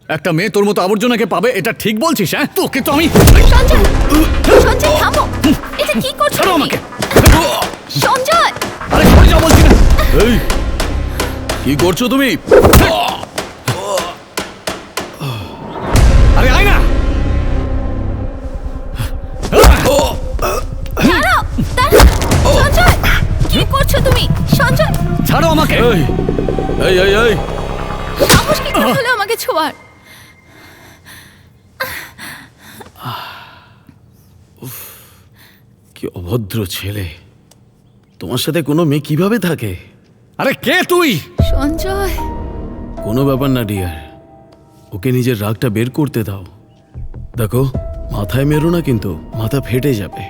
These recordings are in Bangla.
একটা মেয়ে তোর মতো আবর্জনাকে পাবে এটা ঠিক বলছিস? হ্যাঁ, তোকে তো আমি সঞ্জয়, সঞ্জয় থামো। এটা কি করছো ছাড়ো তুমি? আমাকে। সঞ্জয়, আরে সরে যাও বলছি না। এই কি করছো তুমি? আরে আয় না। দাঁড়াও, দাঁড়াও। সঞ্জয়, কি করছো তুমি? সঞ্জয়, ছাড়ো আমাকে। এই এই এই সাহস কি করে হলো আমাকে ছোঁয়ার? কি অভদ্র ছেলে। তোমার সাথে কোনো মেয়ে কিভাবে থাকে? আরে কে তুই? সঞ্জয়, কোনো ব্যাপার না ডিয়ার, ওকে নিজের রাগটা বের করতে দাও। দেখো, মাথায় মেরো না, কিন্তু মাথা ফেটে যাবে।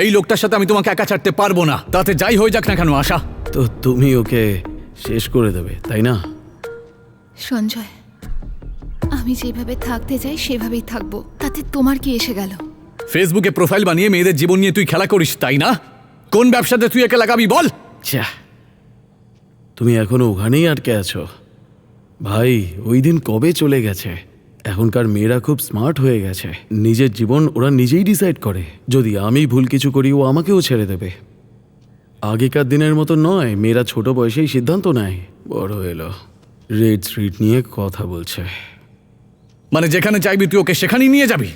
এই লোকটার সাথে আমি তোমাকে একা ছাড়তে পারবো না, তাতে যাই হয়ে যাক না কেন। আশা, তো তুমি ওকে শেষ করে দেবে, তাই না? সঞ্জয়, আমি যেভাবে থাকতে চাই সেভাবেই থাকবো, তাতে তোমার কি এসে গেল? ফেসবুকে প্রোফাইল বানিয়ে মেয়েদের জীবন নিয়ে তুই খেলা করিস, তাই না? কোন ব্যবসাতে তুই একে লাগাবি বল? যা, তুমি এখনো ওখানেই আটকে আছো। ভাই, ওই দিন কবে চলে গেছে। এখনকার মেয়েরা খুব স্মার্ট হয়ে গেছে, নিজের জীবন ওরা নিজেই ডিসাইড করে। যদি আমি ভুল কিছু করি, ও আমাকেও ছেড়ে দেবে। আগেকার দিনের মতো নয়, মেয়েরা ছোট বয়সেই সিদ্ধান্ত নেয়। বড় এলো, রেড স্ট্রিট নিয়ে কথা বলছে। মানে যেখানে চাইবি তুই ওকে সেখানেই নিয়ে যাবি?